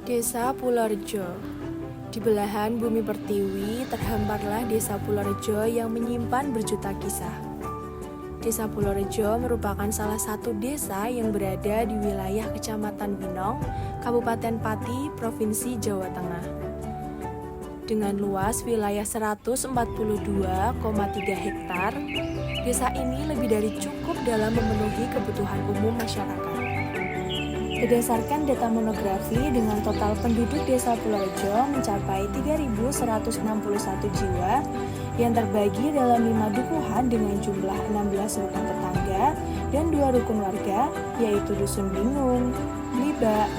Desa Pulorjo. Di belahan bumi pertiwi terhamparlah Desa Pulorjo yang menyimpan berjuta kisah. Desa Pulorjo merupakan salah satu desa yang berada di wilayah Kecamatan Winong, Kabupaten Pati, Provinsi Jawa Tengah. Dengan luas wilayah 142,3 hektar, desa ini lebih dari cukup dalam memenuhi kebutuhan umum masyarakat. Berdasarkan data monografi, dengan total penduduk Desa Pulorjo mencapai 3.161 jiwa yang terbagi dalam 5 dukuhan dengan jumlah 16 rukun tetangga dan 2 rukun warga, yaitu Dusun Bingung, Blibak,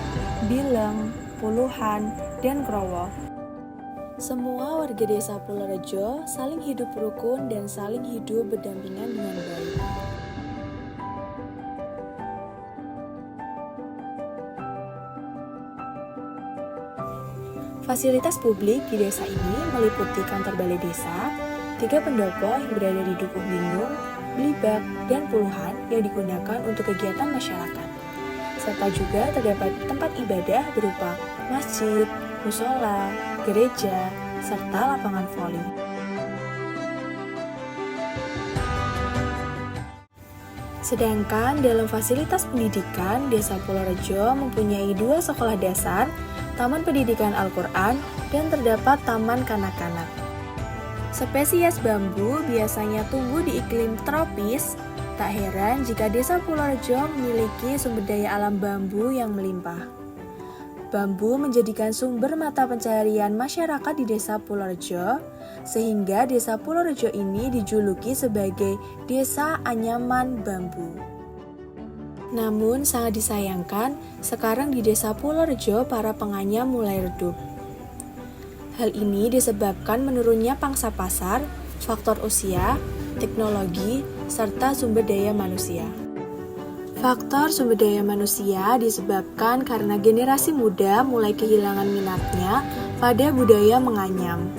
Bileng, Puluhan, dan Krowo. Semua warga Desa Pulorjo saling hidup rukun dan saling hidup berdampingan dengan baik. Fasilitas publik di desa ini meliputi kantor balai desa, 3 pendopo yang berada di Dukuh Bingung, Blibak, dan Puluhan yang digunakan untuk kegiatan masyarakat. Serta juga terdapat tempat ibadah berupa masjid, musola, gereja, serta lapangan voli. Sedangkan dalam fasilitas pendidikan, Desa Pulorjo mempunyai 2 sekolah dasar, Taman Pendidikan Al-Quran, dan terdapat taman kanak-kanak. Spesies bambu biasanya tumbuh di iklim tropis. Tak heran jika Desa Pulorjo memiliki sumber daya alam bambu yang melimpah. Bambu menjadikan sumber mata pencaharian masyarakat di Desa Pulorjo, sehingga Desa Pulorjo ini dijuluki sebagai Desa Anyaman Bambu. Namun sangat disayangkan, sekarang di Desa Pulorjo para penganyam mulai redup. Hal ini disebabkan menurunnya pangsa pasar, faktor usia, teknologi, serta sumber daya manusia. Faktor sumber daya manusia disebabkan karena generasi muda mulai kehilangan minatnya pada budaya menganyam.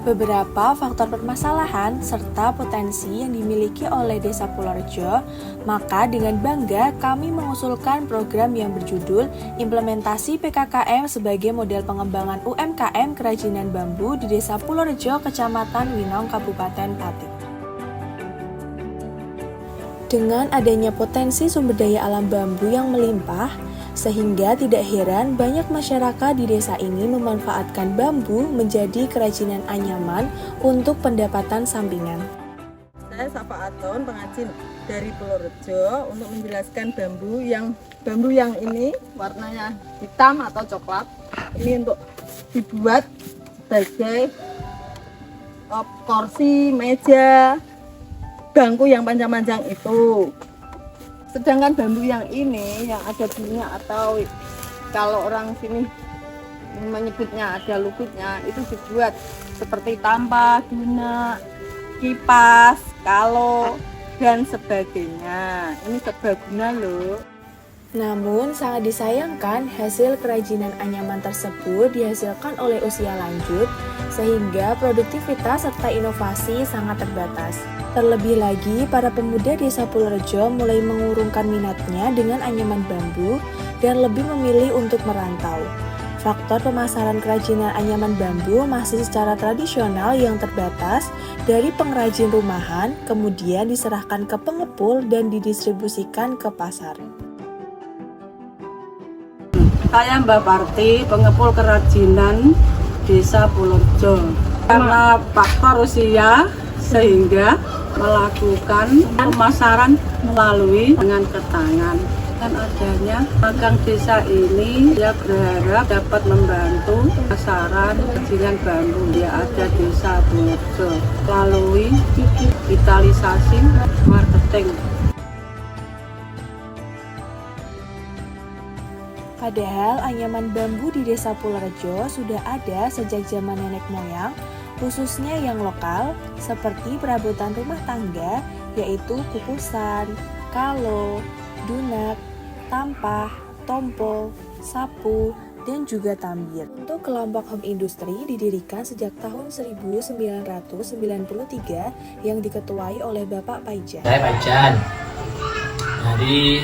Beberapa faktor permasalahan serta potensi yang dimiliki oleh Desa Pulorjo, maka dengan bangga kami mengusulkan program yang berjudul Implementasi PKKM sebagai model pengembangan UMKM kerajinan bambu di Desa Pulorjo, Kecamatan Winong, Kabupaten Pati. Dengan adanya potensi sumber daya alam bambu yang melimpah, sehingga tidak heran banyak masyarakat di desa ini memanfaatkan bambu menjadi kerajinan anyaman untuk pendapatan sampingan. Saya Safa Aton, pengrajin dari Pulorjo, untuk menjelaskan bambu yang ini warnanya hitam atau coklat. Ini untuk dibuat sebagai kursi, meja, bangku yang panjang-panjang itu. Sedangkan bambu yang ini yang ada bunga atau kalau orang sini menyebutnya ada lukutnya, itu dibuat seperti tampa, guna, kipas, kalo, dan sebagainya. Ini serbaguna loh. Namun sangat disayangkan hasil kerajinan anyaman tersebut dihasilkan oleh usia lanjut, sehingga produktivitas serta inovasi sangat terbatas. Terlebih lagi, para pemuda Desa Pulorjo mulai mengurungkan minatnya dengan anyaman bambu dan lebih memilih untuk merantau. Faktor pemasaran kerajinan anyaman bambu masih secara tradisional yang terbatas dari pengrajin rumahan, kemudian diserahkan ke pengepul dan didistribusikan ke pasar. Saya Mbak Parti, pengepul kerajinan Desa Pulorjo. Karena faktor usia, sehingga melakukan pemasaran melalui dengan ketangan. Dengan adanya magang desa ini, dia berharap dapat membantu pemasaran kerajinan bambu yang ada Desa Pulorjo melalui digitalisasi marketing. Padahal anyaman bambu di Desa Pulorjo sudah ada sejak zaman nenek moyang, khususnya yang lokal, seperti perabotan rumah tangga, yaitu kukusan, kalo, dunak, tampah, tompol, sapu, dan juga tambir. Untuk kelompok home industry didirikan sejak tahun 1993 yang diketuai oleh Bapak Paijan. Saya Paijan dari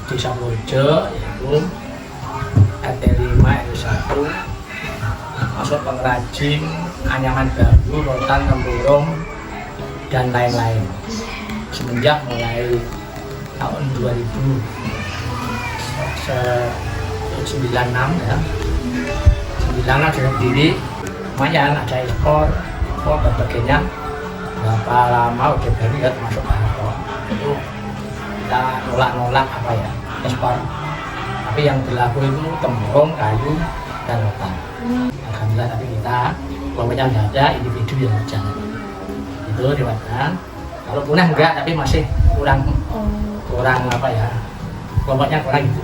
Desa Pulorjo, yaitu RT 5 RW 1 masuk pengrajin anyaman bambu, rotan, tempurung, dan lain-lain. Semenjak mulai tahun 2096 ya, 96 sudah berdiri, lumayan ada ekspor dan sebagainya. Berapa lama udah baru ya termasuk Barok itu kita nolak apa ya ekspor, tapi yang berlaku itu tempurung, kayu, dan rotan. Alhamdulillah, tapi kita kelompoknya nggak ada individu yang berjalan itu lewatkan. Kalau punah enggak, tapi masih kurang apa ya, kelompoknya kurang gitu.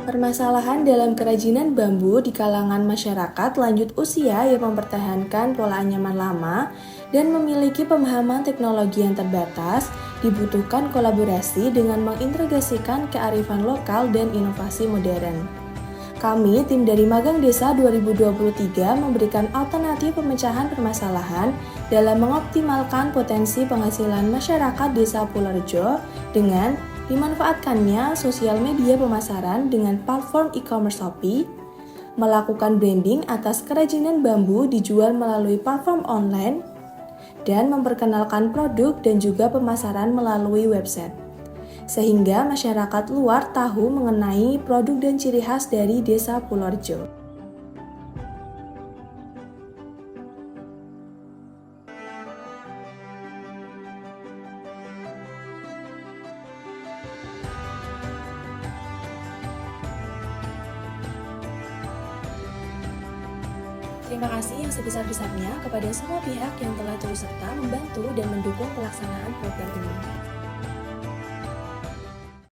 Permasalahan dalam kerajinan bambu di kalangan masyarakat lanjut usia yang mempertahankan pola anyaman lama dan memiliki pemahaman teknologi yang terbatas, dibutuhkan kolaborasi dengan mengintegrasikan kearifan lokal dan inovasi modern. Kami, tim dari Magang Desa 2023, memberikan alternatif pemecahan permasalahan dalam mengoptimalkan potensi penghasilan masyarakat Desa Pulaurejo dengan dimanfaatkannya sosial media pemasaran dengan platform e-commerce Shopee, melakukan branding atas kerajinan bambu dijual melalui platform online, dan memperkenalkan produk dan juga pemasaran melalui website. Sehingga masyarakat luar tahu mengenai produk dan ciri khas dari Desa Pulaurejo. Terima kasih yang sebesar-besarnya kepada semua pihak yang telah turut serta membantu dan mendukung pelaksanaan program ini.